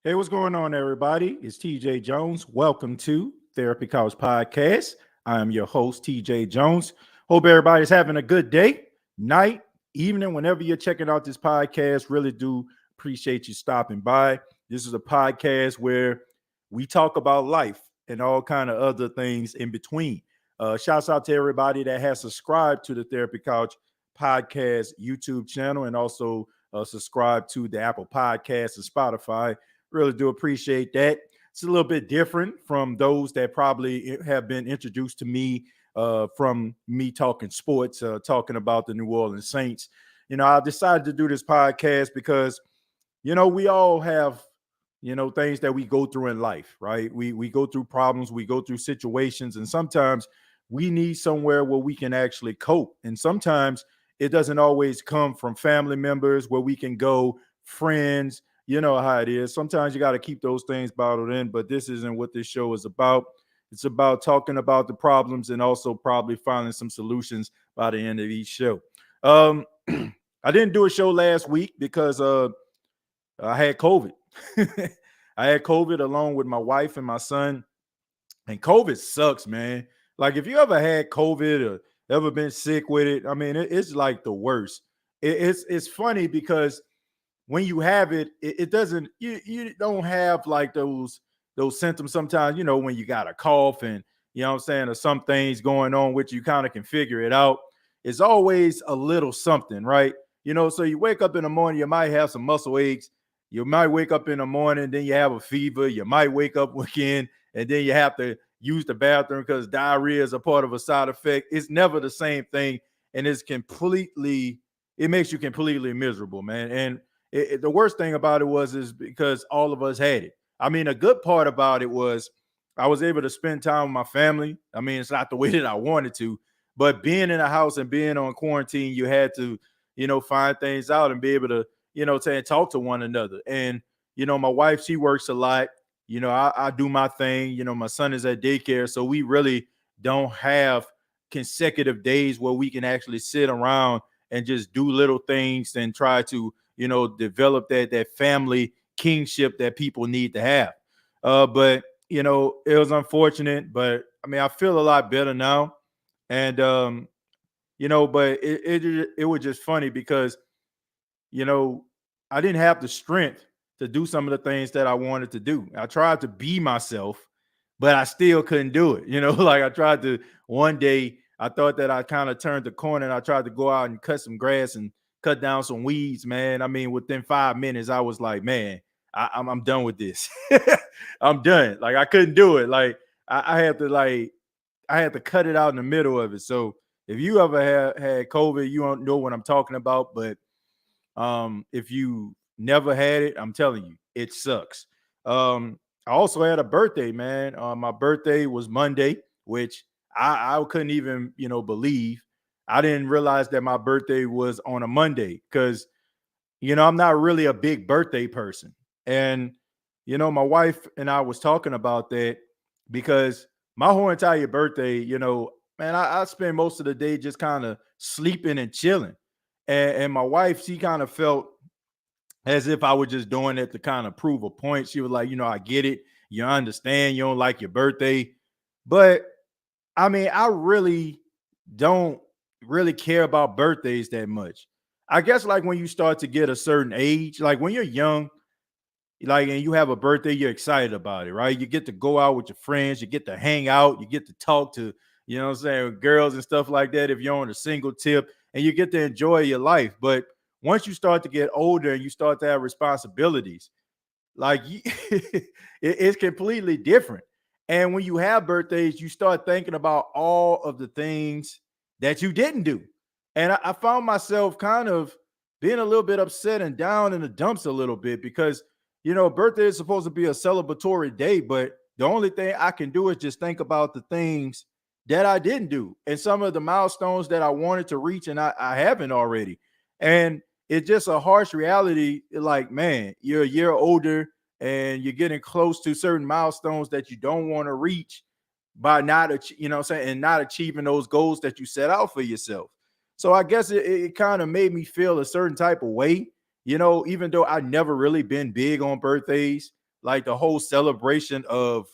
Hey, what's going on, everybody? It's TJ Jones. Welcome to Therapy Couch Podcast. I am your host, TJ Jones. Hope everybody's having a good day, night, evening, whenever you're checking out this podcast. Really do appreciate you stopping by. This is a podcast where we talk about life and all kind of other things in between. Shouts out to everybody that has subscribed to the Therapy Couch Podcast YouTube channel and also subscribe to the Apple Podcasts and Spotify. Really do appreciate that. It's a little bit different from those that probably have been introduced to me from me talking sports, talking about the New Orleans Saints. I decided to do this podcast because, we all have, things that we go through in life, right? We go through problems, we go through situations, and sometimes we need somewhere where we can actually cope. And sometimes it doesn't always come from family members where we can go, friends. You know how it is. Sometimes you got to keep those things bottled in, but this isn't what this show is about. It's about talking about the problems and also probably finding some solutions by the end of each show. I didn't do a show last week because I had COVID. I had COVID along with my wife and my son, and COVID sucks, man. Like if you ever had COVID or ever been sick with it, I mean, it's like the worst. It's funny because when you have it, it doesn't you don't have like those symptoms sometimes, when you got a cough and what I'm saying, or some things going on which you kind of can figure it out. It's always a little something, right? So you wake up in the morning, you might have some muscle aches, you might wake up in the morning, then you have a fever, you might wake up again, and then you have to use the bathroom because diarrhea is a part of a side effect. It's never the same thing, and it makes you completely miserable, man. And the worst thing about it is because all of us had it. I mean, a good part about it was I was able to spend time with my family. I mean, it's not the way that I wanted to, but being in a house and being on quarantine, you had to, find things out and be able to, talk to one another. And, my wife, she works a lot. I do my thing. My son is at daycare. So we really don't have consecutive days where we can actually sit around and just do little things and try to, develop that family kingship that people need to have. But it was unfortunate, but I mean, I feel a lot better now. And but it was just funny because you know, I didn't have the strength to do some of the things that I wanted to do. I tried to be myself, but I still couldn't do it. Like I tried to one day, I thought that I kind of turned the corner and I tried to go out and cut some grass and cut down some weeds, man. I mean, within 5 minutes, I was like, man, I'm done with this. I'm done. Like I couldn't do it. Like I had to cut it out in the middle of it. So if you ever had COVID, you don't know what I'm talking about. But if you never had it, I'm telling you, it sucks. I also had a birthday, man. My birthday was Monday, which I couldn't even, believe. I didn't realize that my birthday was on a Monday because, I'm not really a big birthday person. And, my wife and I was talking about that because my whole entire birthday, man, I spend most of the day just kind of sleeping and chilling. And my wife, she kind of felt as if I was just doing it to kind of prove a point. She was like, I get it. You understand. You don't like your birthday. But I mean, I really don't really care about birthdays that much. I guess like when you start to get a certain age, like when you're young, like and you have a birthday, you're excited about it, right? You get to go out with your friends, you get to hang out, you get to talk to, what I'm saying, girls and stuff like that if you're on a single tip, and you get to enjoy your life. But once you start to get older and you start to have responsibilities, like it's completely different. And when you have birthdays, you start thinking about all of the things that you didn't do. And I found myself kind of being a little bit upset and down in the dumps a little bit because, birthday is supposed to be a celebratory day, but the only thing I can do is just think about the things that I didn't do and some of the milestones that I wanted to reach and I haven't already. And it's just a harsh reality. Like, man, you're a year older and you're getting close to certain milestones that you don't want to reach by not, what I'm saying, and not achieving those goals that you set out for yourself. So I guess it kind of made me feel a certain type of way, even though I never really been big on birthdays. like the whole celebration of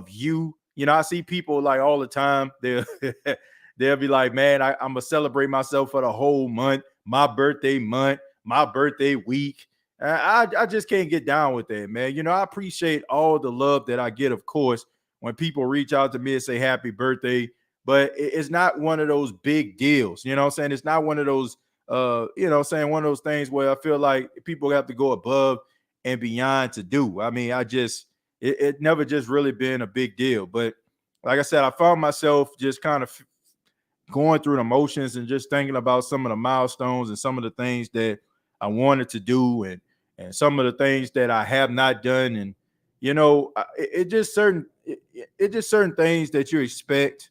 you. You know, I see people like all the time. They'll be like, man, I'm gonna celebrate myself for the whole month, my birthday month, my birthday week. I just can't get down with that, man. You know, I appreciate all the love that I get, of course, when people reach out to me and say happy birthday, but it's not one of those big deals. You know what I'm saying? It's not one of those you know, saying one of those things where I feel like people have to go above and beyond to do. I mean, it never just really been a big deal. But like I said, I found myself just kind of going through the motions and just thinking about some of the milestones and some of the things that I wanted to do and some of the things that I have not done. And you know, it just certain things that you expect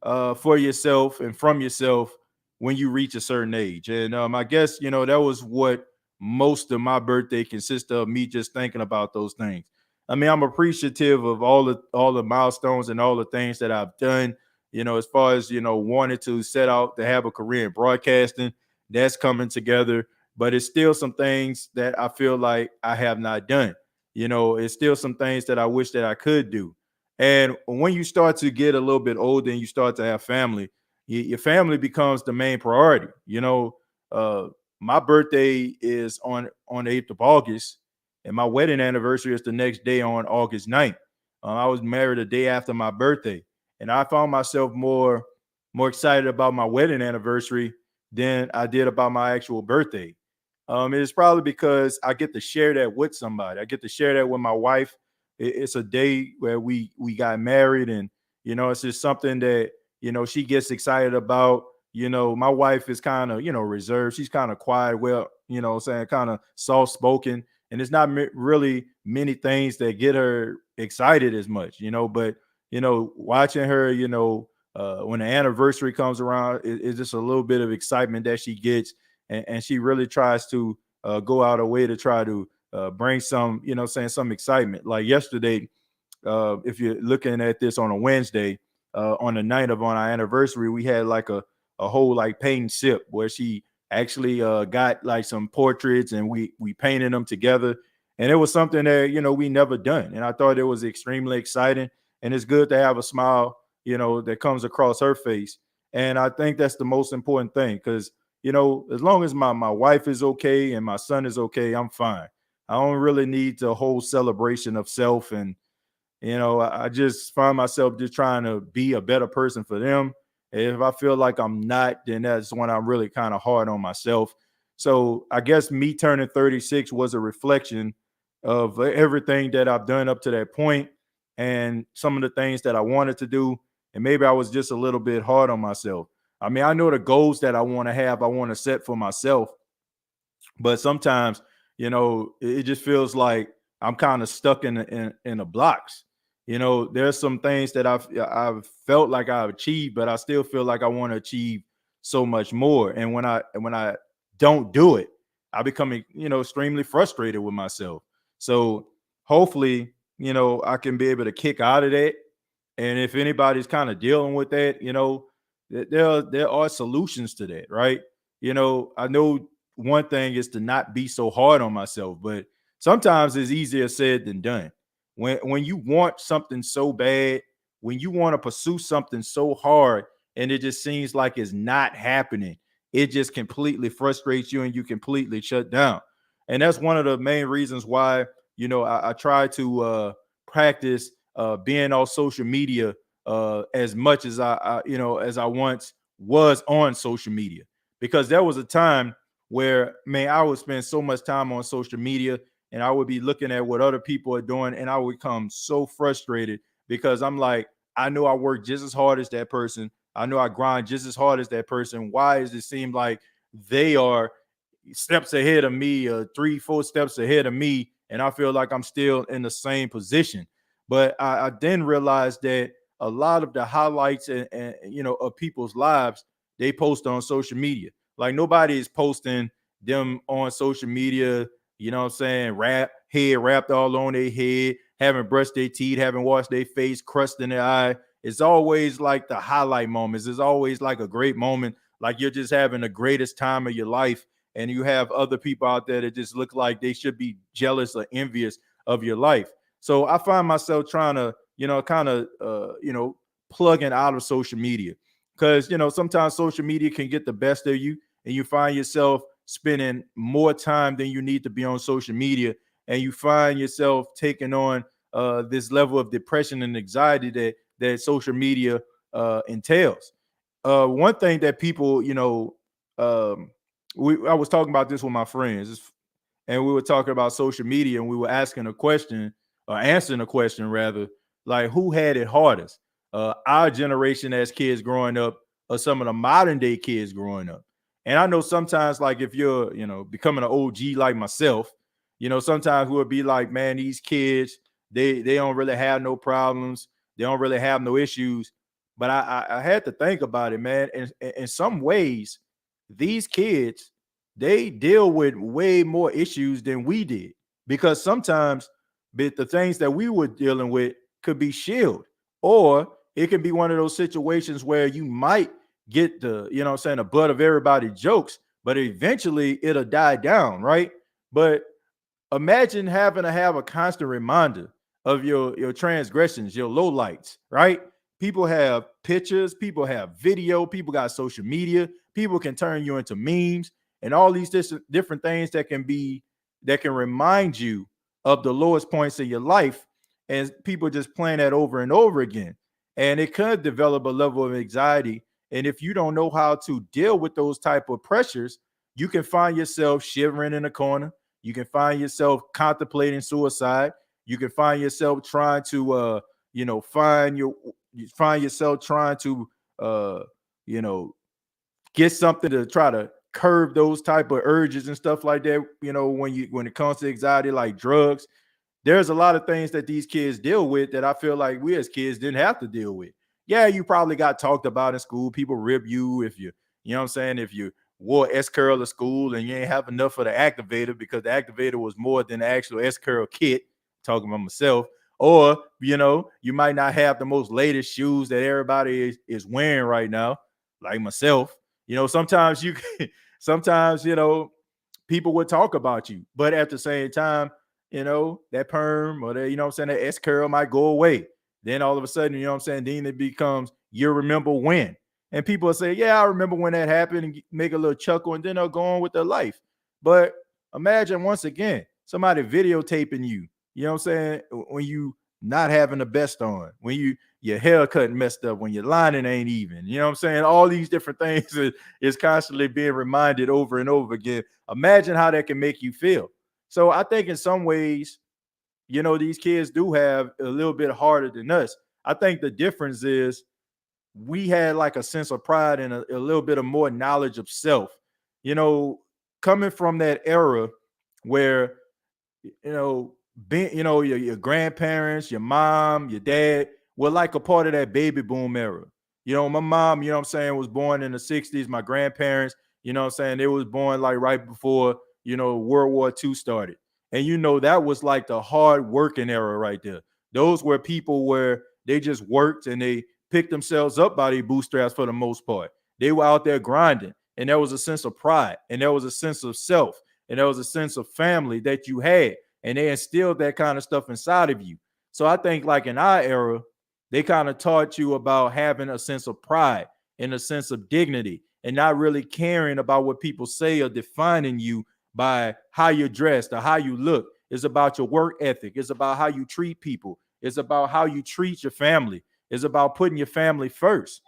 for yourself and from yourself when you reach a certain age. And I guess, you know, that was what most of my birthday consists of, me just thinking about those things. I mean, I'm appreciative of all the milestones and all the things that I've done, you know, as far as, you know, wanted to set out to have a career in broadcasting. That's coming together, but it's still some things that I feel like I have not done. You know, it's still some things that I wish that I could do. And when you start to get a little bit older and you start to have family, your family becomes the main priority. You know, uh, my birthday is on the 8th of August, and my wedding anniversary is the next day on August 9th. I was married a day after my birthday, and I found myself more excited about my wedding anniversary than I did about my actual birthday. It's probably because I get to share that with somebody. I get to share that with my wife. It's a day where we got married, and you know, it's just something that, you know, she gets excited about. You know, my wife is kind of, you know, reserved. She's kind of quiet, well, you know, saying kind of soft spoken, and it's not really many things that get her excited as much, you know. But you know, watching her, you know, when the anniversary comes around, it's just a little bit of excitement that she gets, and she really tries to go out of way to try to bring some, you know, saying some excitement. Like yesterday, if you're looking at this on a Wednesday, on the night of on our anniversary, we had like a whole like paint and sip where she actually got like some portraits and we painted them together. And it was something that, you know, we never done. And I thought it was extremely exciting. And it's good to have a smile, you know, that comes across her face. And I think that's the most important thing, because, you know, as long as my wife is okay and my son is okay, I'm fine. I don't really need the whole celebration of self. And you know, I just find myself just trying to be a better person for them. If I feel like I'm not, then that's when I'm really kind of hard on myself. So I guess me turning 36 was a reflection of everything that I've done up to that point and some of the things that I wanted to do. And maybe I was just a little bit hard on myself. I mean, I know the goals that I want to have, I want to set for myself, but sometimes, you know, it just feels like I'm kind of stuck in the blocks. You know, there's some things that I've felt like I've achieved, but I still feel like I want to achieve so much more. And when I don't do it, I become, you know, extremely frustrated with myself. So hopefully, you know, I can be able to kick out of that. And if anybody's kind of dealing with that, you know, there are solutions to that, right? You know, I know one thing is to not be so hard on myself, but sometimes it's easier said than done. When you want something so bad, when you want to pursue something so hard and it just seems like it's not happening, it just completely frustrates you and you completely shut down. And that's one of the main reasons why, you know, I try to practice being on social media as much as you know, as I once was on social media, because there was a time where, man, I would spend so much time on social media and I would be looking at what other people are doing and I would become so frustrated because I'm like, I know I work just as hard as that person. I know I grind just as hard as that person. Why does it seem like they are steps ahead of me, 3, 4 steps ahead of me, and I feel like I'm still in the same position? But I then realized that a lot of the highlights and you know, of people's lives, they post on social media. Like nobody is posting them on social media, you know what I'm saying, head wrapped all on their head, haven't brushed their teeth, haven't washed their face, crust in their eye. It's always like the highlight moments. It's always like a great moment, like you're just having the greatest time of your life. And you have other people out there that just look like they should be jealous or envious of your life. So I find myself trying to, kind of, plugging out of social media because, sometimes social media can get the best of you and you find yourself spending more time than you need to be on social media. And you find yourself taking on this level of depression and anxiety that social media entails. One thing that people, um, I was talking about this with my friends, and we were talking about social media, and we were asking a question or answering a question rather, like who had it hardest, our generation as kids growing up, or some of the modern day kids growing up. And I know sometimes, like if you're, becoming an OG like myself, sometimes we'll be like, man, these kids, they don't really have no problems, they don't really have no issues. But I had to think about it, man. In some ways, these kids, they deal with way more issues than we did, because sometimes the things that we were dealing with could be shielded, or it can be one of those situations where you might get the, the butt of everybody's jokes, but eventually it'll die down, right? But imagine having to have a constant reminder of your transgressions, your lowlights, right? People have pictures, people have video, people got social media, people can turn you into memes and all these different things that can remind you of the lowest points of your life, and people just playing that over and over again. And it could develop a level of anxiety. And if you don't know how to deal with those type of pressures, you can find yourself shivering in a corner. You can find yourself contemplating suicide. You can find yourself trying to, find yourself trying to, you know, get something to try to curb those type of urges and stuff like that. When it comes to anxiety, like drugs, there's a lot of things that these kids deal with that I feel like we as kids didn't have to deal with. Yeah, you probably got talked about in school. People rib you if you know what I'm saying, if you wore S curl to school and you ain't have enough for the activator because the activator was more than the actual S curl kit. Talking about myself. Or, you might not have the most latest shoes that everybody is wearing right now, like myself. Sometimes sometimes, people would talk about you, but at the same time, that perm or that, that S curl might go away. Then all of a sudden, then it becomes you remember when. And people will say, yeah, I remember when that happened, and make a little chuckle, and then they'll go on with their life. But imagine once again, somebody videotaping you, when you not having the best on, when your haircut messed up, when your lining ain't even, all these different things is constantly being reminded over and over again. Imagine how that can make you feel. So I think in some ways, these kids do have a little bit harder than us. I think the difference is we had like a sense of pride and a little bit of more knowledge of self, you know, coming from that era where, being, your grandparents, your mom, your dad were like a part of that baby boom era. My mom, was born in the 60s. My grandparents, they was born like right before, World War II started. And, that was like the hard working era right there. Those were people where they just worked and they picked themselves up by their bootstraps for the most part. They were out there grinding, and there was a sense of pride, and there was a sense of self, and there was a sense of family that you had, and they instilled that kind of stuff inside of you. So I think, like in our era, they kind of taught you about having a sense of pride and a sense of dignity, and not really caring about what people say or defining you by how you're dressed or how you look. It's about your work ethic. It's about how you treat people. It's about how you treat your family. It's about putting your family first.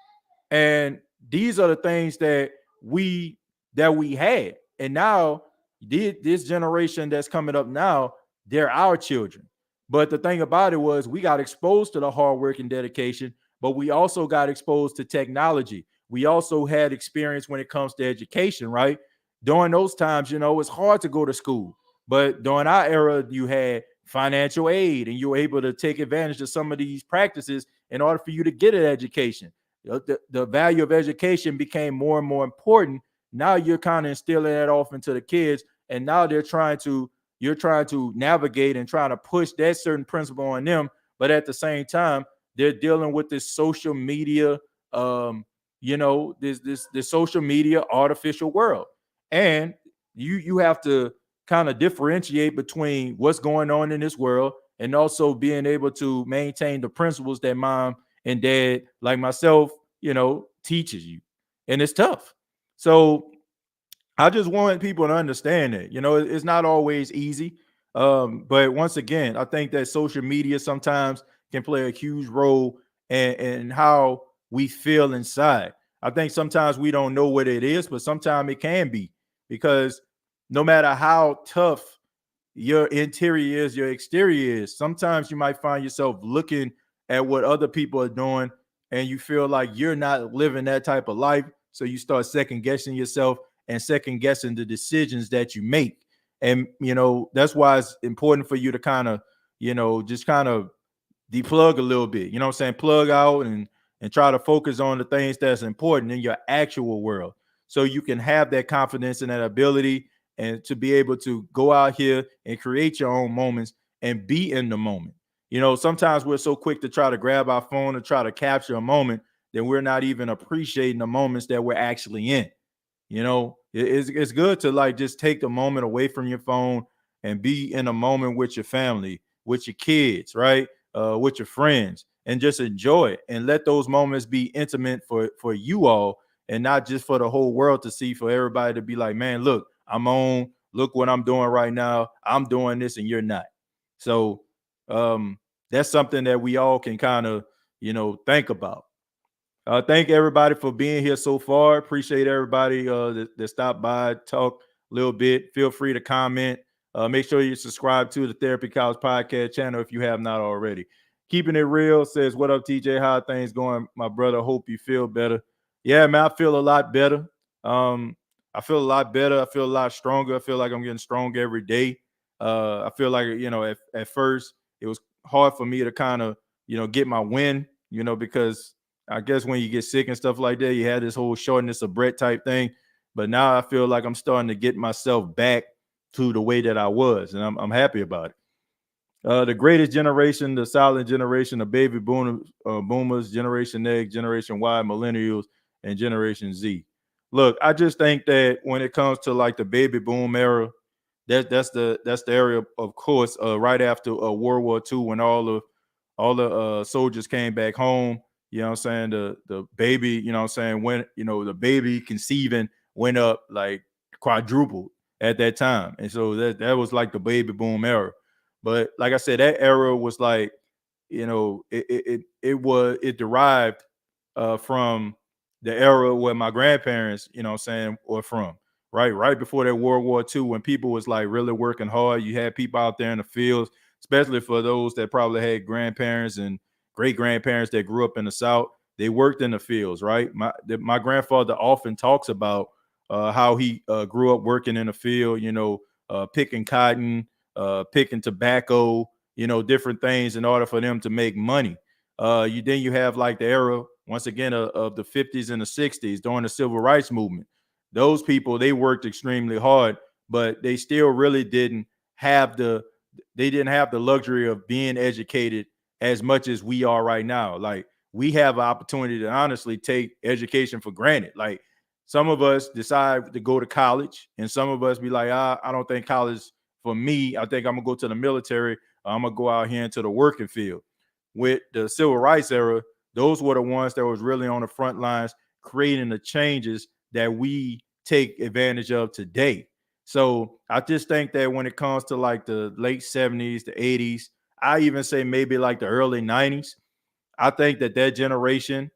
And these are the things that we had. And now this generation that's coming up now, they're our children. But the thing about it was we got exposed to the hard work and dedication, but we also got exposed to technology. We also had experience when it comes to education, right? During those times, it's hard to go to school. But during our era, you had financial aid and you were able to take advantage of some of these practices in order for you to get an education. The value of education became more and more important. Now you're kind of instilling that off into the kids, and now you're trying to navigate and trying to push that certain principle on them. But at the same time, they're dealing with this social media, this social media artificial world, and you have to kind of differentiate between what's going on in this world and also being able to maintain the principles that mom and dad, like myself, teaches you. And it's tough. So I just want people to understand that, it's not always easy. But once again, I think that social media sometimes can play a huge role in how we feel inside. I think sometimes we don't know what it is, but sometimes it can be, because no matter how tough your interior is, your exterior is, sometimes you might find yourself looking at what other people are doing and you feel like you're not living that type of life. So you start second guessing yourself and second guessing the decisions that you make. And, that's why it's important for you to kind of, just kind of deplug a little bit, you know what I'm saying? Plug out and try to focus on the things that's important in your actual world. So you can have that confidence and that ability and to be able to go out here and create your own moments and be in the moment. Sometimes we're so quick to try to grab our phone and try to capture a moment that we're not even appreciating the moments that we're actually in. It's good to like just take the moment away from your phone and be in a moment with your family, with your kids, right? With your friends, and just enjoy it and let those moments be intimate for you all and not just for the whole world to see, for everybody to be like, man, look, I'm on, look what I'm doing right now. I'm doing this and you're not. So that's something that we all can kind of, think about. Thank everybody for being here so far. Appreciate everybody that stopped by, talk a little bit. Feel free to comment. Make sure you subscribe to the Therapy Couch podcast channel if you have not already. Keeping it real says, what up, TJ? How are things going, my brother? Hope you feel better. Yeah, man, I feel a lot better. I feel a lot better. I feel a lot stronger. I feel like I'm getting stronger every day. I feel like, at first it was hard for me to kind of, get my win, because I guess when you get sick and stuff like that, you had this whole shortness of breath type thing. But now I feel like I'm starting to get myself back to the way that I was, and I'm happy about it. The greatest generation, the silent generation, the baby boomers, Generation X, Generation Y, millennials, and Generation Z. Look, I just think that when it comes to like the baby boom era, that's the area, of course, right after World War II, when all the soldiers came back home. You know what I'm saying? The baby, you know what I'm saying, when the baby conceiving went up like quadrupled at that time. And so that was like the baby boom era. But like I said, that era was like, it derived from the era where my grandparents, what I'm saying, were from. Right before that World War II, when people was like really working hard. You had people out there in the fields, especially for those that probably had grandparents and great grandparents that grew up in the South. They worked in the fields, right? My grandfather often talks about how he grew up working in the field, picking cotton, picking tobacco, different things in order for them to make money. You have like the era once again of the 50s and the 60s during the civil rights movement. Those people, they worked extremely hard, but they still really didn't have the luxury of being educated as much as we are right now. Like, we have an opportunity to honestly take education for granted. Like, some of us decide to go to college, and some of us be like, I don't think college for me. I think I'm gonna go to the military. I'm gonna go out here into the working field. With the civil rights era, those were the ones that was really on the front lines creating the changes that we take advantage of today. So I just think that when it comes to like the late 70s, the 80s, I even say maybe like the early 90s, I think that generation,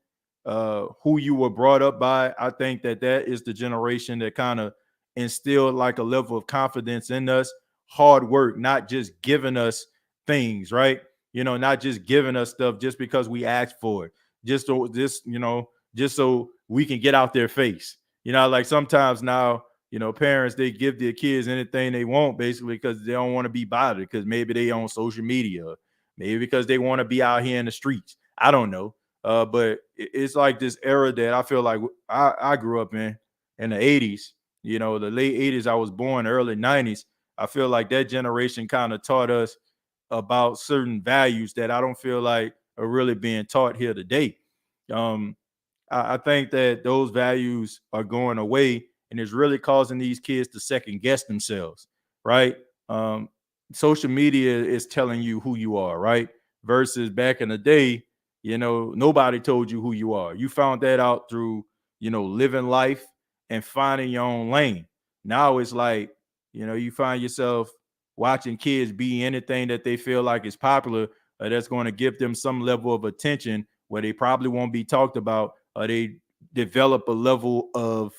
who you were brought up by, I think that is the generation that kind of instilled like a level of confidence in us, hard work, not just giving us things, right? Not just giving us stuff just because we asked for it, just so we can get out their face. Like sometimes now, parents, they give their kids anything they want basically because they don't want to be bothered, because maybe they on social media, maybe because they want to be out here in the streets. I don't know. But it's like this era that I feel like I grew up in the 80s, the late 80s. I was born early 90s. I feel like that generation kind of taught us about certain values that I don't feel like are really being taught here today. Um, I think that those values are going away, and it's really causing these kids to second guess themselves, right? Social media is telling you who you are, right? Versus back in the day, nobody told you who you are. You found that out through, living life and finding your own lane. Now it's like, you find yourself watching kids be anything that they feel like is popular, that's going to give them some level of attention where they probably won't be talked about, or they develop a level of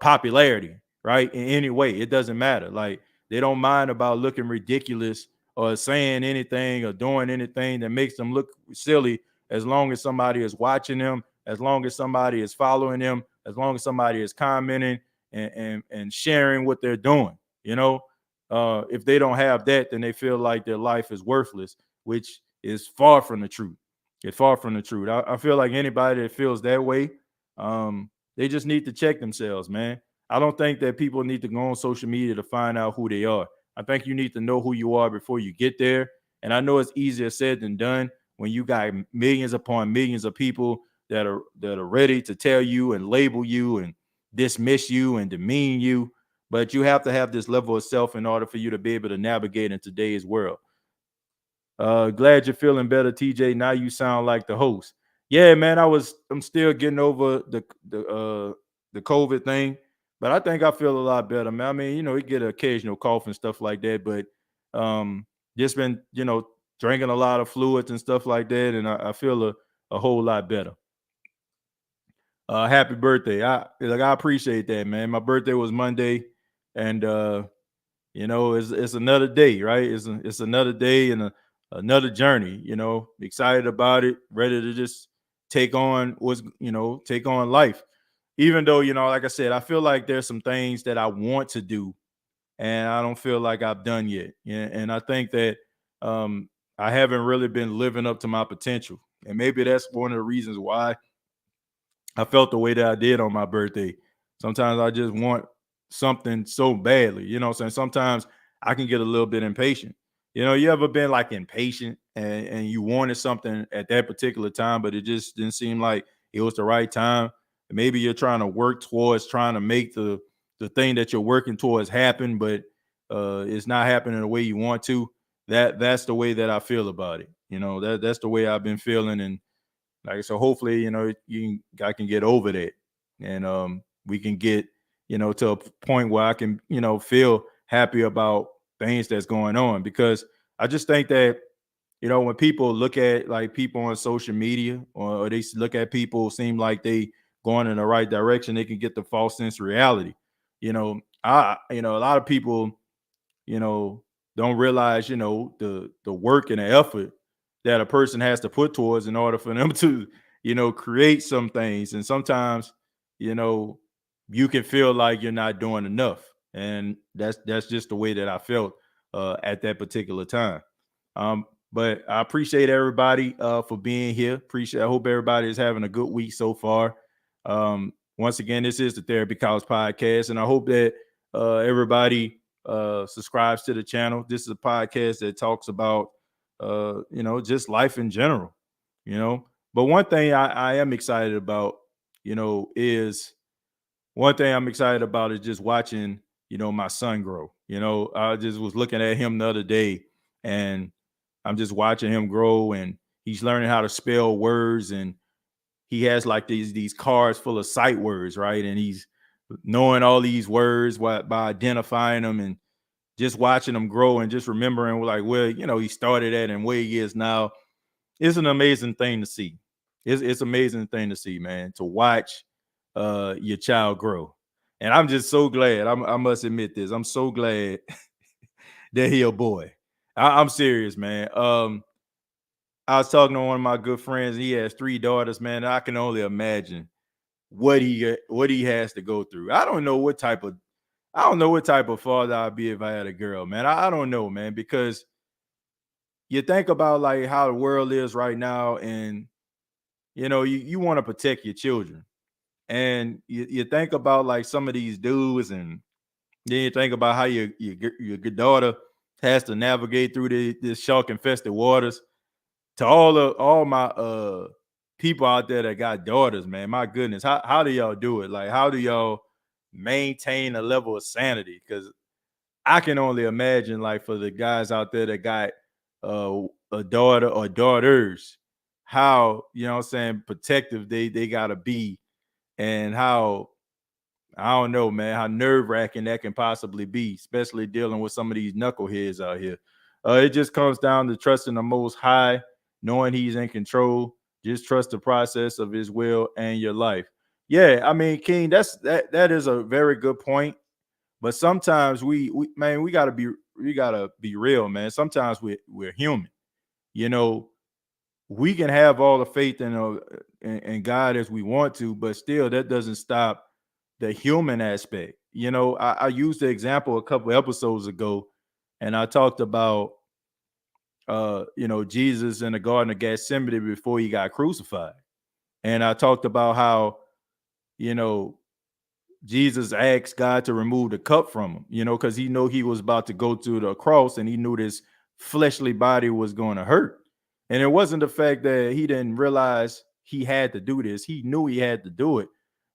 popularity, right? In any way, it doesn't matter. Like, they don't mind about looking ridiculous or saying anything or doing anything that makes them look silly, as long as somebody is watching them, as long as somebody is following them, as long as somebody is commenting and sharing what they're doing. If they don't have that, then they feel like their life is worthless, which is far from the truth. It's far from the truth. I feel like anybody that feels that way, they just need to check themselves, man. I don't think that people need to go on social media to find out who they are. I think you need to know who you are before you get there. And I know it's easier said than done when you got millions upon millions of people that are ready to tell you and label you and dismiss you and demean you. But you have to have this level of self in order for you to be able to navigate in today's world. Glad you're feeling better, TJ. Now you sound like the host. Yeah, man. I'm still getting over the COVID thing, but I think I feel a lot better, man. I mean, you get an occasional cough and stuff like that, but just been, drinking a lot of fluids and stuff like that, and I feel a whole lot better. Happy birthday. I appreciate that, man. My birthday was Monday, and it's another day, right? It's another day and another journey. Excited about it, ready to just take on life. Even though, like I said, I feel like there's some things that I want to do, and I don't feel like I've done yet. Yeah, and I think that I haven't really been living up to my potential, and maybe that's one of the reasons why I felt the way that I did on my birthday. Sometimes I just want something so badly, what I'm saying? Sometimes I can get a little bit impatient. You ever been like impatient and you wanted something at that particular time, but it just didn't seem like it was the right time? Maybe you're trying to work towards trying to make the thing that you're working towards happen, but it's not happening the way you want to. That's the way that I feel about it. That's the way I've been feeling. And so hopefully, I can get over that, and we can get, to a point where I can, feel happy about things that's going on, because I just think that, when people look at like people on social media, or they look at people seem like they going in the right direction, they can get the false sense of reality. A lot of people, don't realize, the work and the effort that a person has to put towards in order for them to, create some things. And sometimes, you can feel like you're not doing enough. And that's just the way that I felt at that particular time. But I appreciate everybody for being here. I hope everybody is having a good week so far. Once again, this is the Therapy Couch Podcast, and I hope that everybody subscribes to the channel. This is a podcast that talks about just life in general. But one thing I am excited about, is just watching, my son grow. I just was looking at him the other day, and I'm just watching him grow, and he's learning how to spell words, and he has like these cards full of sight words, right? And he's knowing all these words by identifying them, and just watching him grow and just remembering like where, he started at and where he is now. It's an amazing thing to see. It's amazing thing to see, man, to watch your child grow. And I'm just so glad. I must admit this. I'm so glad that he a boy. I'm serious, man. I was talking to one of my good friends. He has 3 daughters, man. I can only imagine what he has to go through. I don't know what type of father I'd be if I had a girl, man. I don't know, man, because you think about like how the world is right now, and you want to protect your children, and you think about like some of these dudes, and then you think about how your daughter has to navigate through this shark infested waters. To all my people out there that got daughters, man, my goodness, how do y'all do it? Like, how do y'all maintain a level of sanity? Because I can only imagine, like, for the guys out there that got a daughter or daughters, how, you know what I'm saying, protective they gotta be, and how, I don't know, man, how nerve-wracking that can possibly be, especially dealing with some of these knuckleheads out here. It just comes down to trusting the Most High, knowing He's in control. Just trust the process of His will and your life. Yeah, I mean, King, that is a very good point. But sometimes we man, we gotta be real, man. Sometimes we're human. You know, we can have all the faith in God as we want to, but still that doesn't stop the human aspect. You know, I used the example a couple episodes ago, and I talked about Jesus in the Garden of Gethsemane before he got crucified. And I talked about how, you know, Jesus asked God to remove the cup from him, because he knew he was about to go to the cross, and he knew this fleshly body was going to hurt. And it wasn't the fact that he didn't realize he had to do this. He knew he had to do it.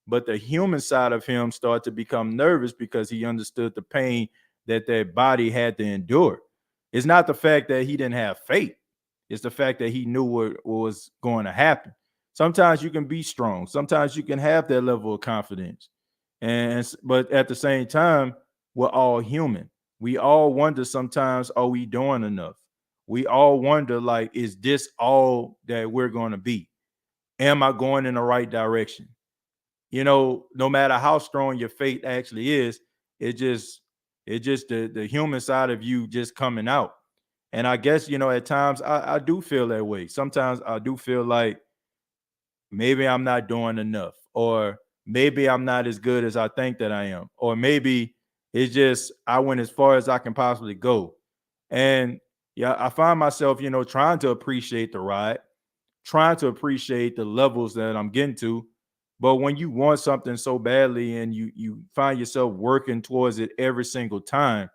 But the human side of him started to become nervous because he understood the pain that body had to endure. It's not the fact that he didn't have faith. It's the fact that he knew what was going to happen. Sometimes you can be strong. Sometimes you can have that level of confidence. But at the same time, we're all human. We all wonder sometimes, are we doing enough? We all wonder, like, is this all that we're going to be? Am I going in the right direction? No matter how strong your faith actually is, it just the human side of you just coming out. And I guess, at times I do feel that way. Sometimes I do feel like maybe I'm not doing enough, or maybe I'm not as good as I think that I am, or maybe it's just I went as far as I can possibly go. And yeah, I find myself, trying to appreciate the ride, trying to appreciate the levels that I'm getting to. But when you want something so badly and you find yourself working towards it every single time,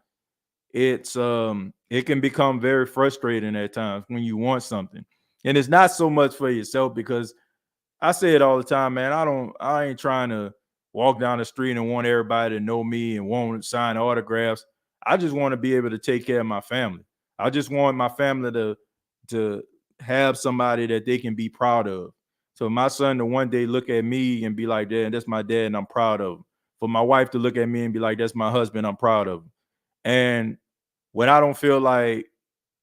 it can become very frustrating at times when you want something. And it's not so much for yourself, because I say it all the time, man. I ain't trying to walk down the street and want everybody to know me and want to sign autographs. I just want to be able to take care of my family. I just want my family to have somebody that they can be proud of. So my son to one day look at me and be like, "Dad, that's my dad, and I'm proud of him." For my wife to look at me and be like, "That's my husband, I'm proud of him." And when I don't feel like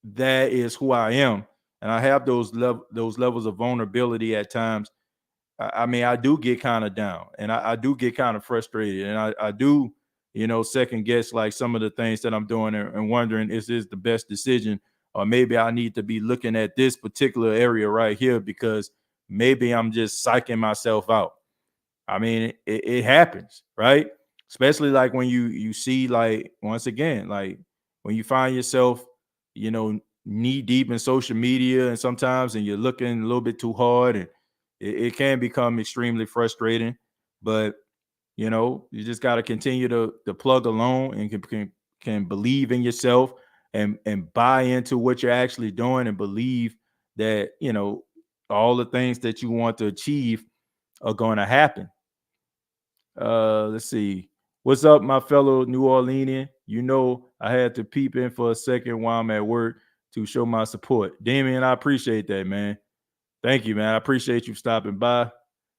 that is who I am, and I have those levels of vulnerability at times, I mean, I do get kind of down, and I do get kind of frustrated, and I do, second guess like some of the things that I'm doing, and wondering, is this the best decision? Or maybe I need to be looking at this particular area right here, because maybe I'm just psyching myself out. I mean, it happens, right? Especially like when you see, like, once again, like when you find yourself, knee deep in social media, and sometimes, and you're looking a little bit too hard, and it can become extremely frustrating. But you just got to continue to plug along, and can believe in yourself, and buy into what you're actually doing, and believe that all the things that you want to achieve are going to happen. Let's see. What's up, my fellow New Orleanian? I had to peep in for a second while I'm at work to show my support. Damien, I appreciate that, man. Thank you, man. I appreciate you stopping by.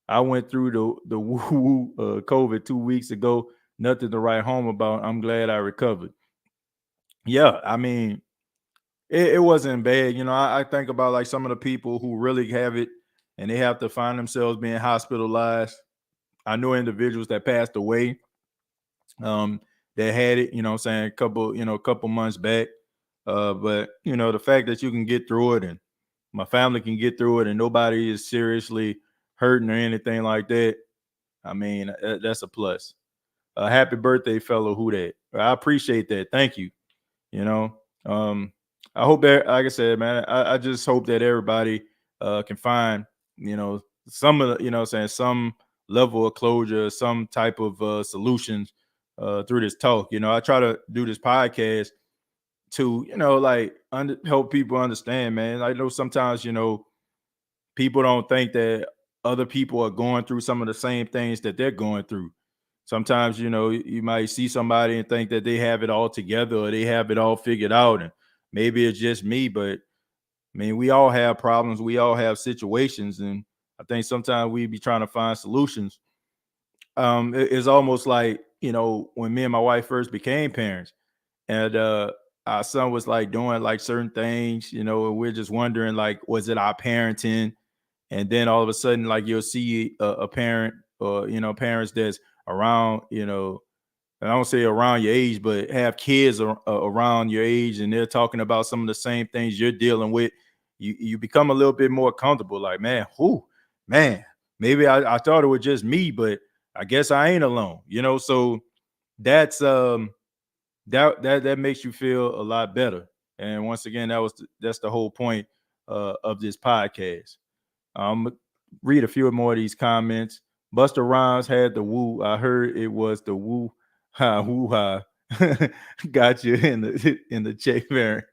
I went through the woo COVID 2 weeks ago. Nothing to write home about. I'm glad I recovered. Yeah, I mean, it wasn't bad. I think about like some of the people who really have it, and they have to find themselves being hospitalized. I know individuals that passed away, that had it, what I'm saying, a couple months back. But the fact that you can get through it, and my family can get through it, and nobody is seriously hurting or anything like that, I mean, that's a plus. Happy birthday, fellow Who Dat. I appreciate that. Thank you. You know, um, I hope that, like I said, man, I just hope that everybody can find, some of the, saying, some level of closure, some type of solutions through this talk. I try to do this podcast to, like, help people understand, man. I know sometimes, people don't think that other people are going through some of the same things that they're going through. sometimes, you might see somebody and think that they have it all together or they have it all figured out. And maybe it's just me, but I mean, we all have problems. We all have situations. And I think sometimes we be trying to find solutions. It's almost like, when me and my wife first became parents and our son was like doing like certain things, and we're just wondering, like, was it our parenting? And then all of a sudden, like, you'll see a parent or, parents that's around, and I don't say around your age, but have kids around your age, and they're talking about some of the same things you're dealing with. You become a little bit more comfortable. Like, man, maybe I thought it was just me, but I guess I ain't alone. So that's that makes you feel a lot better. And once again, that's the whole point of this podcast. Read a few more of these comments. Buster Rhymes had the woo. I heard it was the woo ha woo ha. Got you in the check variant.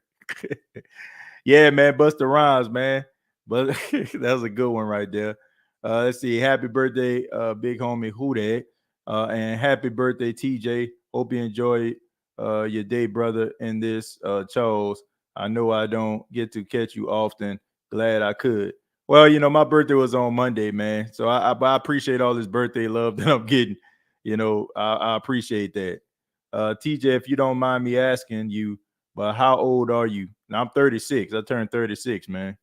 Yeah, man, Buster Rhymes, man. But that was a good one right there. Let's see. Happy birthday, big homie Huda. And happy birthday, TJ. Hope you enjoy your day, brother. In this Charles. I know I don't get to catch you often. Glad I could. Well, my birthday was on Monday, man. So I appreciate all this birthday love that I'm getting. I appreciate that. TJ, if you don't mind me asking you, but how old are you? Now I'm 36. I turned 36, man.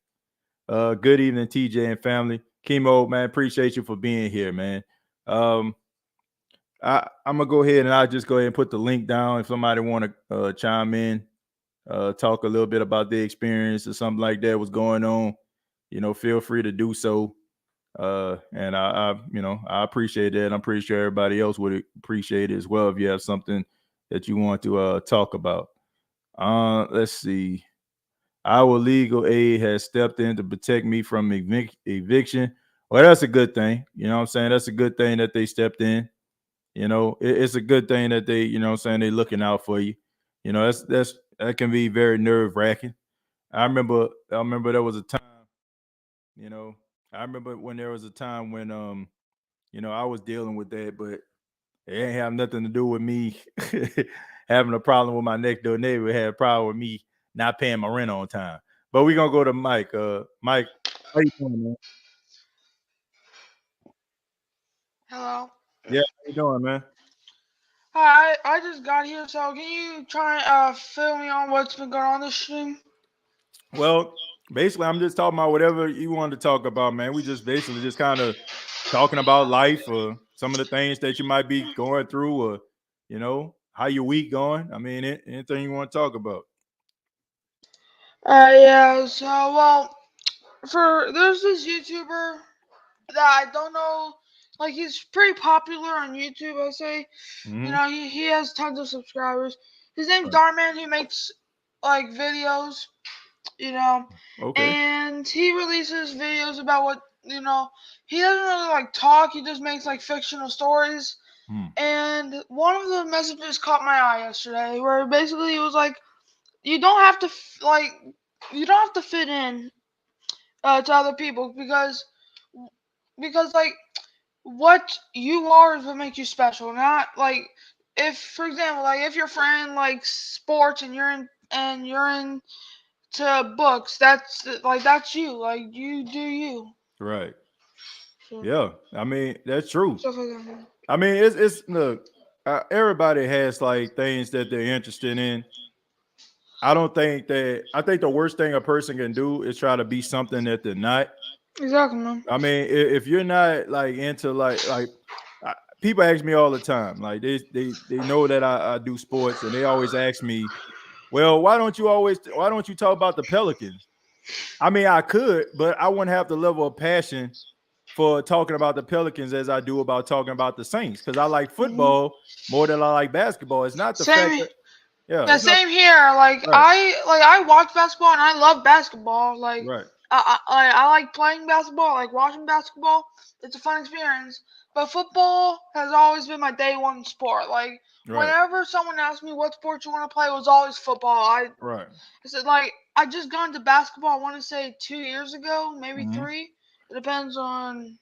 Good evening, TJ and family. Chemo, man, appreciate you for being here, man. Um, I'm gonna go ahead and I'll just go ahead and put the link down if somebody want to chime in, talk a little bit about their experience or something like that, what's going on. Feel free to do so. And I appreciate that. I'm pretty sure everybody else would appreciate it as well if you have something that you want to talk about. Let's see. Our legal aid has stepped in to protect me from eviction. Well, that's a good thing. You know what I'm saying? That's a good thing that they stepped in. It's a good thing that they, what I'm saying, they looking out for you. That can be very nerve wracking. I remember there was a time, you know, I remember when there was a time when I was dealing with that, but it ain't have nothing to do with me having a problem with my next door neighbor. It had a problem with me not paying my rent on time. But we're gonna go to Mike. Mike, how you doing, man? Hello. Yeah, how you doing, man? Hi, I just got here, so can you try and fill me on what's been going on this stream? Well, basically, I'm just talking about whatever you wanted to talk about, man. We just basically just kind of talking about life or some of the things that you might be going through, or how your week going. I mean, anything you want to talk about. Yeah, so, well, there's this YouTuber that I don't know, like, he's pretty popular on YouTube, I say. Hmm. He has tons of subscribers. His name's Right. Darman, he makes, like, videos, you know, Okay. and he releases videos about he doesn't really, like, talk, he just makes, like, fictional stories. Hmm. And one of the messages caught my eye yesterday, where basically it was like, you don't have to like, you don't have to fit in to other people because like what you are is what makes you special. Not like, if for example, like if your friend likes sports and you're into books, that's you. Like, you do you. Right. So, Yeah. I mean, that's true. stuff like that. I mean, it's look. Everybody has like things that they're interested in. I think the worst thing a person can do is try to be something that they're not. Exactly, man. I mean, if you're not like into like I, people ask me all the time, like they know that I do sports, and they always ask me, well, why don't you talk about the Pelicans? I mean, I could, but I wouldn't have the level of passion for talking about the Pelicans as I do about talking about the Saints, because I like Hmm. football more than I like basketball. It's not the fact Same. that, yeah, Yeah, it's not same here. Like, right, I watch basketball and I love basketball. Like, right, I like playing basketball. I like watching basketball. It's a fun experience. But football has always been my day one sport. Like, right, whenever someone asked me what sport you want to play, it was always football. right. I said, like, I just got into basketball. I want to say 2 years ago, maybe Hmm. three. It depends on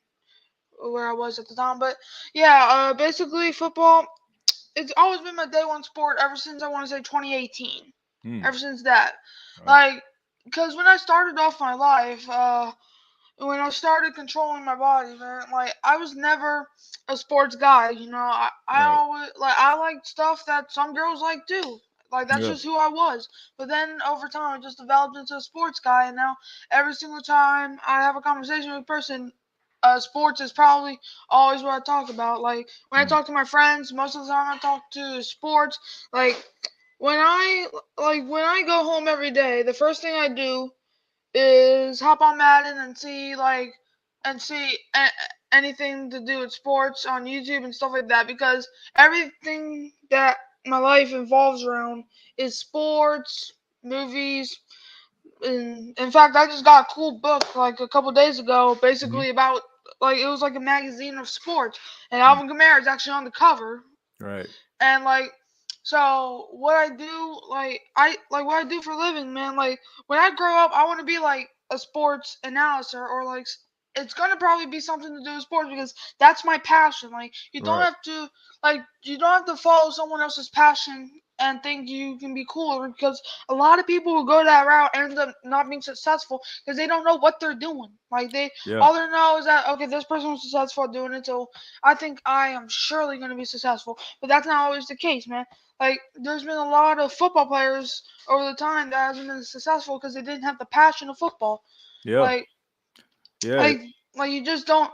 where I was at the time. But yeah, basically football. It's always been my day one sport ever since I want to say 2018. Hmm. Ever since that, Right. like, because when I started off my life, when I started controlling my body, man, like I was never a sports guy. I Right. always I liked stuff that some girls like too. Like that's Yeah. just who I was. But then over time, I just developed into a sports guy, and now every single time I have a conversation with a person, sports is probably always what I talk about. Like when I Mm. talk to my friends, most of the time I talk to sports. Like when I when I go home every day, the first thing I do is hop on Madden and see anything to do with sports on YouTube and stuff like that because everything that my life involves around is sports, movies. In fact, I just got a cool book like a couple days ago, Mhm. basically about it was like a magazine of sports, and Mm. Alvin Kamara is actually on the cover, Right. and so what I do what I do for a living, man, like when I grow up I want to be like a sports analyzer or it's gonna probably be something to do with sports because that's my passion. Like Right. you don't have to follow someone else's passion and think you can be cooler because a lot of people who go that route end up not being successful because they don't know what they're doing. Like they Yeah. all they know is that okay, this person was successful at doing it, so I think I am surely gonna be successful. But that's not always the case, man. Like there's been a lot of football players over the time that hasn't been successful because they didn't have the passion of football. Yeah. Like Yeah. like you just don't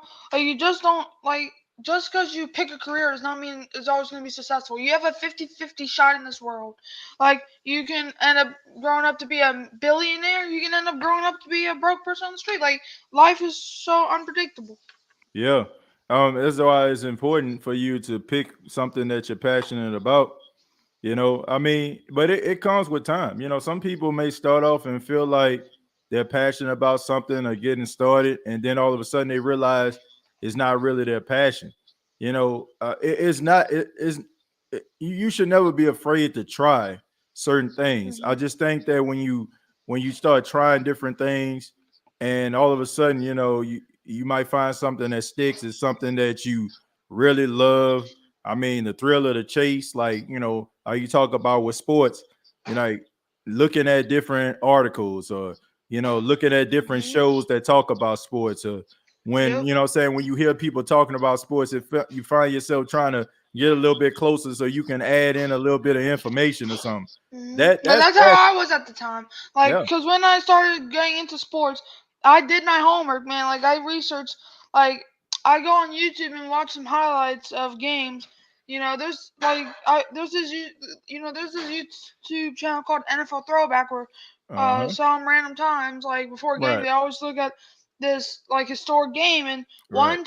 just because you pick a career does not mean it's always going to be successful. You have a 50-50 shot in this world. Like you can end up growing up to be a billionaire, you can end up growing up to be a broke person on the street. Like life is so unpredictable. Yeah. That's why it's important for you to pick something that you're passionate about. I mean, but it comes with time. Some people may start off and feel like they're passionate about something or getting started, and then all of a sudden they realize it's not really their passion. It's not. You should never be afraid to try certain things. I Hmm. just think that when you start trying different things, and all of a sudden, you might find something that sticks. Is something that you really love. I mean, the thrill of the chase, like, you talk about with sports, like looking at different articles or, looking at different Hmm. shows that talk about sports. Or when, Yep. what I'm saying, when you hear people talking about sports, you find yourself trying to get a little bit closer so you can add in a little bit of information or something. But That's that's how I was at the time. Like, yeah. because when I started getting into sports, I did my homework, man. Like, I researched, like, I go on YouTube and watch some highlights of games. There's this YouTube channel called NFL Throwback where Uh-huh. some random times, like before a game, Right. they always look at this like historic game. And Right.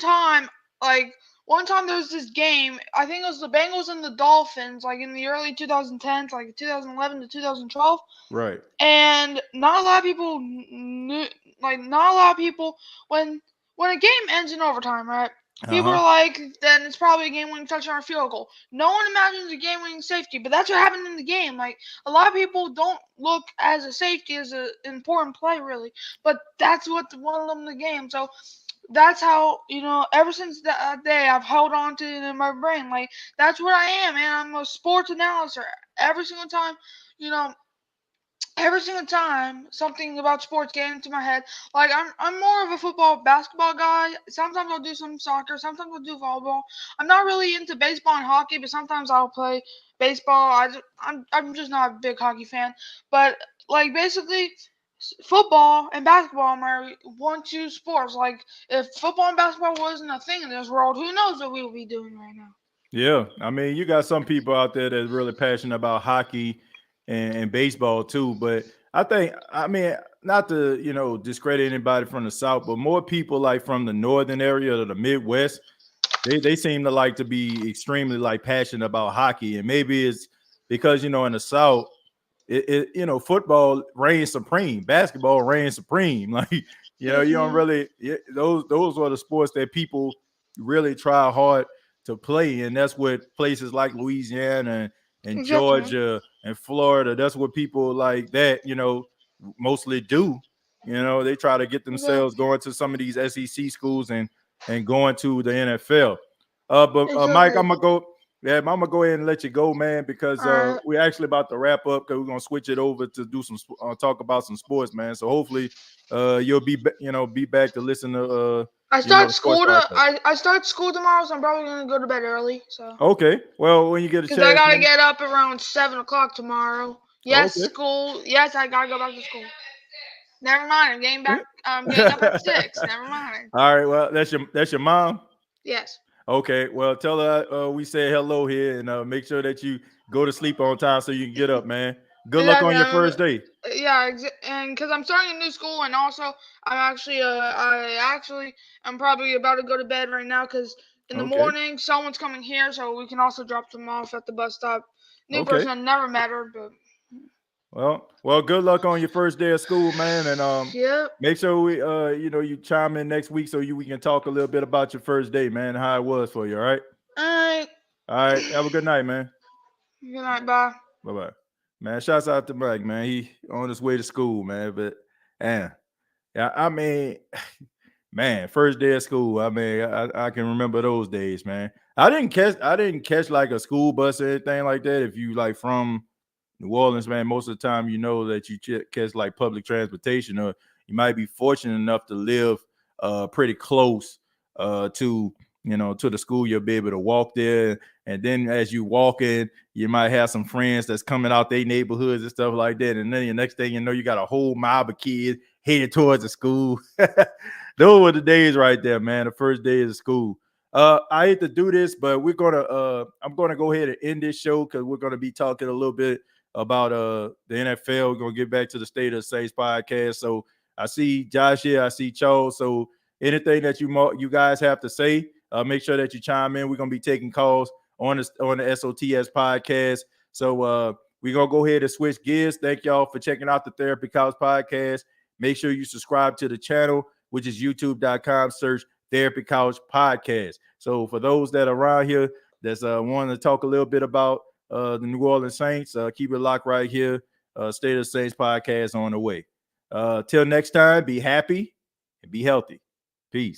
like one time there was this game. I think it was the Bengals and the Dolphins, like in the early 2010s, like 2011 to 2012. Right. And not a lot of people knew, like not a lot of people when a game ends in overtime, right? People Uh-huh. are like, then it's probably a game-winning touchdown or field goal. No one imagines a game-winning safety, but that's what happened in the game. Like a lot of people don't look as a safety as an important play, really, but that's what won them the game. So that's how ever since that day I've held on to it in my brain. Like that's what I am, man. I'm a sports analyzer. Every single time, you know, every single time something about sports get into my head. Like I'm more of a football basketball guy. Sometimes I'll do some soccer. Sometimes I'll do volleyball. I'm not really into baseball and hockey, but sometimes I'll play baseball. I'm just not a big hockey fan. But like basically football and basketball are my one-two sports. Like if football and basketball wasn't a thing in this world, who knows what we would be doing right now. Yeah, I mean, you got some people out there that's really passionate about hockey and baseball too. But I mean, not to discredit anybody from the South, but more people like from the northern area or the Midwest, they seem to like to be extremely like passionate about hockey, and maybe it's because in the South, football reigns supreme, basketball reigns supreme. Like you don't Mhm. really those are the sports that people really try hard to play, and that's what places like Louisiana and Exactly, man. Georgia and Florida. That's what people like that mostly do. They try to get themselves Exactly. going to some of these SEC schools and and going to the NFL. But It's Mike, okay. I'm gonna go. Yeah, I'm gonna go ahead and let you go, man, because Alright. we're actually about to wrap up because we're gonna switch it over to do some talk about some sports, man. So hopefully, you'll be be back to listen to I the start sports school podcast. I start school tomorrow, so I'm probably gonna go to bed early. So Okay, well, when you get a because I chance, gotta man. get up around 7 o'clock tomorrow. Yes, Okay. school. Yes, I gotta go back to school. Never mind. I'm getting back. I'm getting up at 6. Never mind. All right. Well, that's your mom. Yes. Okay. Well, tell her we say hello here and make sure that you go to sleep on time so you can get up, man. Good luck on your Yeah. first day. Yeah. And because I'm starting a new school, and also I actually am probably about to go to bed right now because in the Okay. morning someone's coming here, so we can also drop them off at the bus stop. New Okay. person I never met her, but Well, good luck on your first day of school, man, and yep. make sure we you chime in next week so we can talk a little bit about your first day, man, how it was for you. All right. All right. All right. Have a good night, man. Good night. Bye. Bye bye. Man, shouts out to Mike, man. He on his way to school, man. But yeah, I mean, man, first day of school. I mean, I can remember those days, man. I didn't catch like a school bus or anything like that. If you like from New Orleans, man, most of the time you know that you catch like public transportation, or you might be fortunate enough to live pretty close to to the school. You'll be able to walk there, and then as you walk in, you might have some friends that's coming out their neighborhoods and stuff like that. And then the next thing you know, you got a whole mob of kids headed towards the school. Those were the days right there, man. The first day of school. I hate to do this, but I'm gonna go ahead and end this show because we're gonna be talking a little bit about the NFL. We're gonna get back to the State of the Saints podcast. So I see Josh here, I see Charles. So anything that you guys have to say, make sure that you chime in. We're gonna be taking calls on the SOTS podcast. So we're gonna go ahead and switch gears. Thank y'all for checking out the Therapy Couch podcast. Make sure you subscribe to the channel, which is youtube.com, search Therapy Couch podcast. So for those that are around here that's wanting to talk a little bit about the New Orleans Saints, keep it locked right here. State of the Saints podcast on the way. Till next time, be happy and be healthy. Peace.